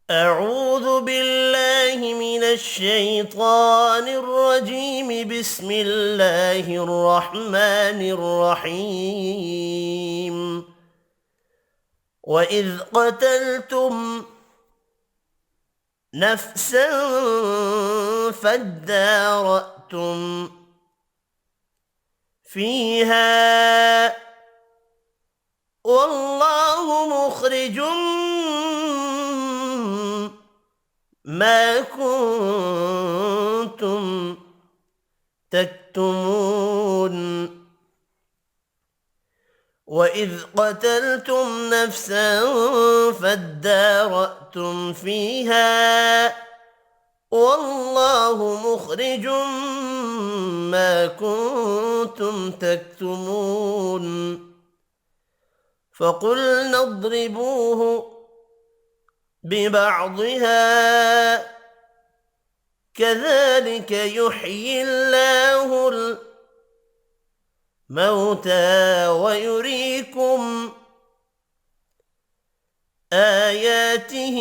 أعوذ بالله من الشيطان الرجيم. بسم الله الرحمن الرحيم. وإذ قتلتم نفسا فادارأتم فيها والله مخرج ما كنتم تكتمون. وإذ قتلتم نفسا فادارأتم فيها والله مخرج ما كنتم تكتمون. فقلنا اضربوه ببعضها كذلك يحيي الله الموتى ويريكم آياته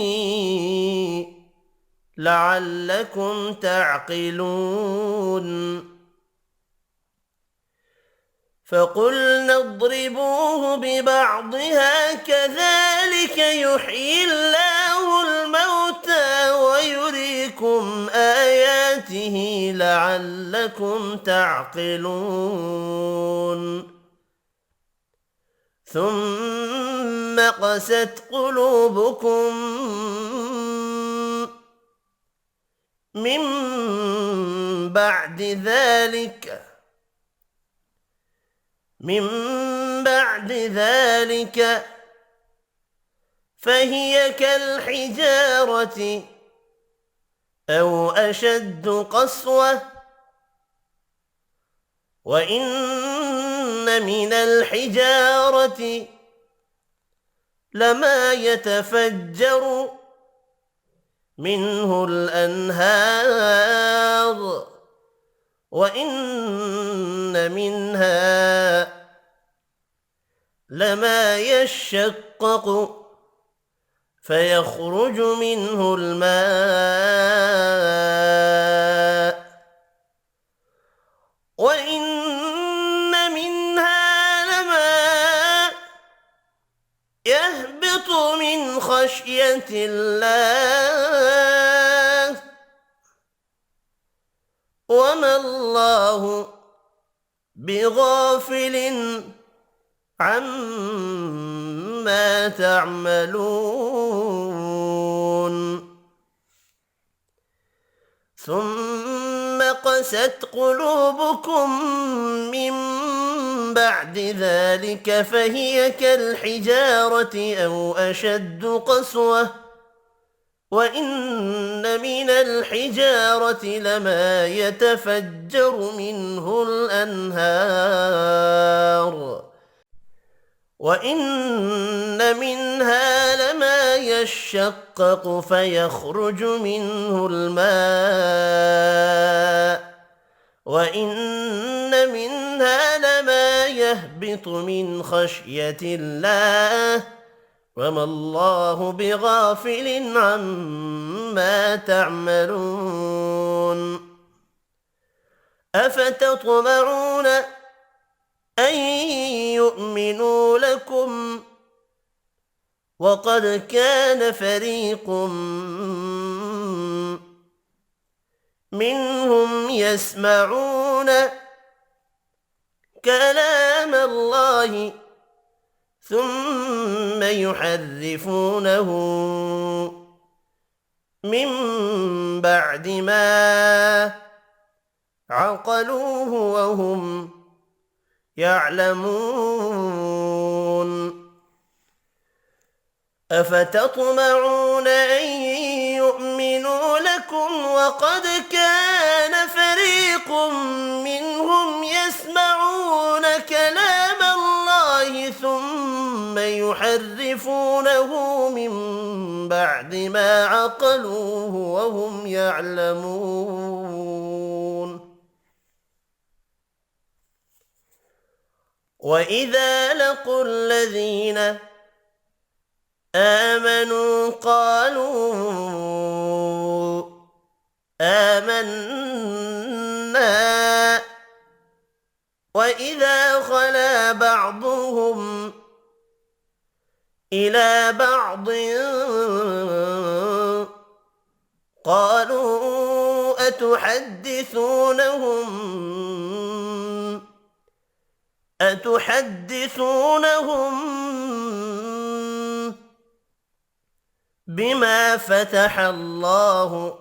لعلكم تعقلون. فقلنا اضربوه ببعضها كذلك يحيي الله الموتى ويريكم آياته لعلكم تعقلون. ثم قست قلوبكم من بعد ذلك فهي كالحجارة أو أشد قسوة. وإن من الحجارة لما يتفجر منه الأنهار وإن منها لما يشقق فيخرج منه الماء وإن منها لما يهبط من خشية الله وما الله بغافل عما تعملون. ثم قست قلوبكم من بعد ذلك فهي كالحجارة أو أشد قسوة. وإن من الحجارة لما يتفجر منه الأنهار وإن منها لما يشقق فيخرج منه الماء وإن منها لما يهبط من خشية الله وما الله بغافل عما تعملون. أفتطمعون أن يؤمنوا لكم وقد كان فريق منهم يسمعون كلام الله ثم يحرفونه من بعد ما عقلوه وهم يعلمون. أفتطمعون أن يؤمنوا لكم وقد كان فريق منهم يسمعون كلام الله ثم يحرفونه من بعد ما عقلوه وهم يعلمون. وإذا لقوا الذين آمنوا قالوا آمنا وإذا خلا بعضهم إلى بعض قالوا أتحدثونهم بما فتح الله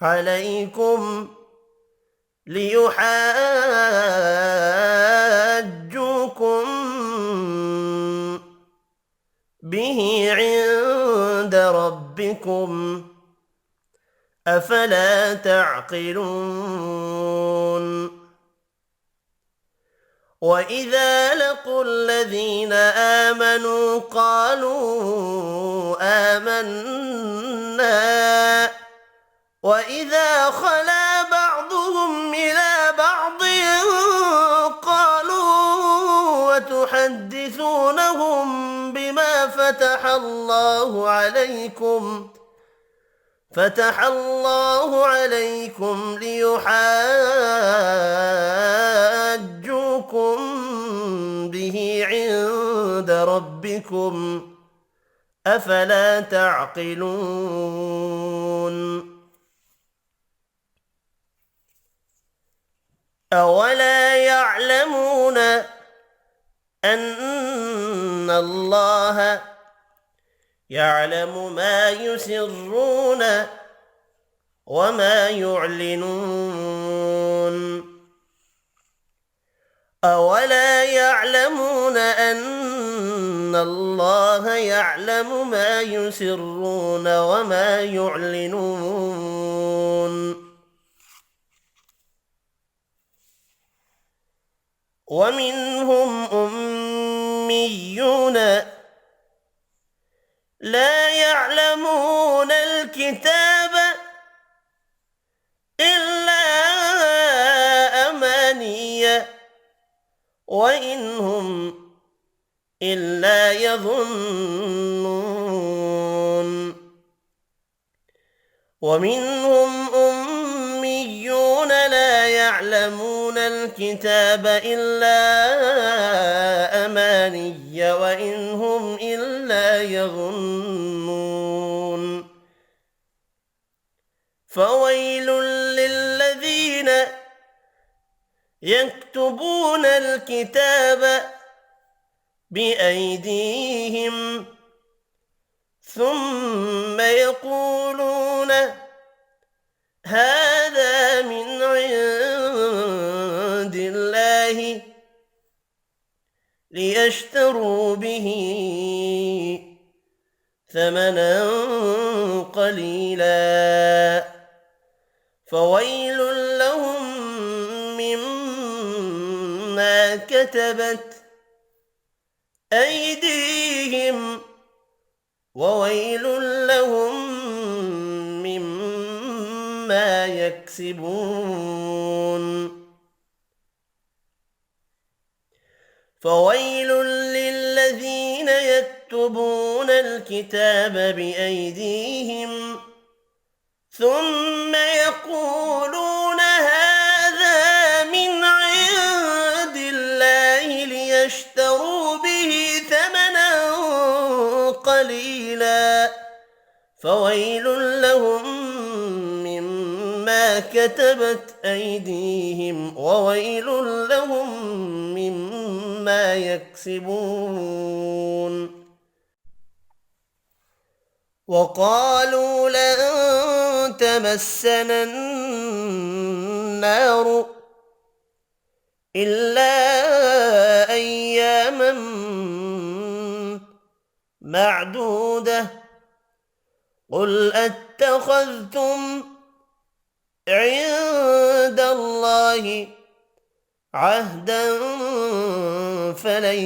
عليكم ليحاجوكم به عند ربكم أفلا تعقلون وإذا لقوا الذين آمنوا قالوا آمنا وإذا خلا بعضهم إلى بعض قالوا وتحدثونهم بما فتح الله عليكم ليحاجوكم به عند ربكم أفلا تعقلون أولا يعلمون أن الله يعلم ما يسرون وما يعلنون أولا يعلمون أن الله يعلم ما يسرون وما يعلنون ومنهم أميون لا يعلمون الكتاب إلا أماني وإن هم إلا يظنون ومنهم أميون لا يعلمون الكتاب إلا أماني وإن هم إلا يظنون فويل للذين يكتبون الكتاب بأيديهم ثم يقولون هذا من عند الله ليشتروا به ثمنا قليلا فويل لهم مما كتبت أيديهم وويل لهم مما يكسبون فويل للذين يكتبون الكتاب بأيديهم ثم يقولون هذا من عند الله ليشتروا به ثمنا قليلا فويل لهم مما كتبت أيديهم وويل لهم مما يكسبون وقالوا لن تمسنا النار إلا أياما معدودة قل أتخذتم عند الله عهدا فلن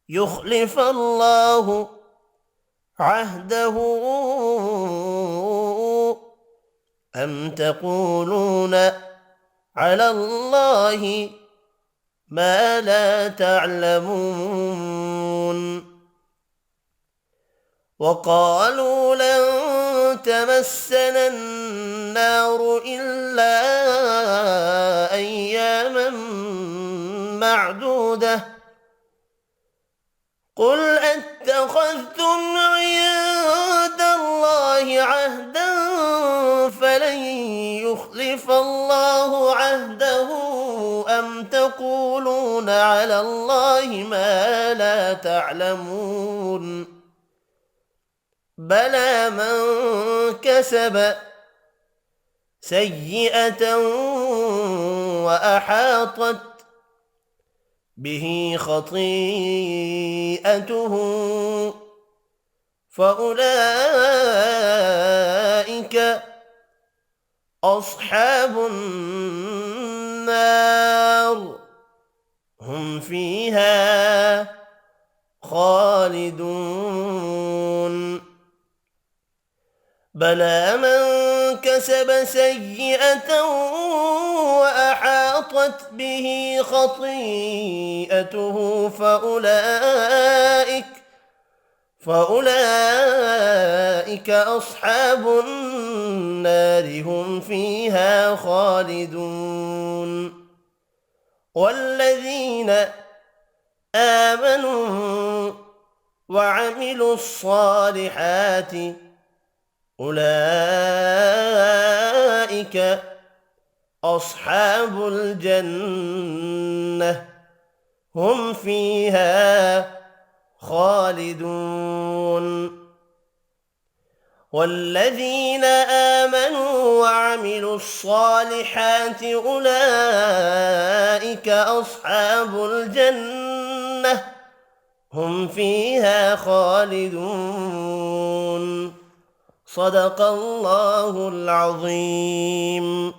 يخلف الله عهده أم تقولون على الله ما لا تعلمون وقالوا لن تمسنا النار إلا أياما معدودة قل أتخذتم عند الله عهدا فلن يخلف الله عهده أم تقولون على الله ما لا تعلمون بلى من كسب سيئة وأحاطت به خطيئته فأولئك أصحاب النار هم فيها خالدون بلى من كسب سيئة وأحاطت به خطيئته فأولئك أصحاب النار هم فيها خالدون والذين آمنوا وعملوا الصالحات أولئك أصحاب الجنة هم فيها خالدون والذين آمنوا وعملوا الصالحات أولئك أصحاب الجنة هم فيها خالدون صدق الله العظيم.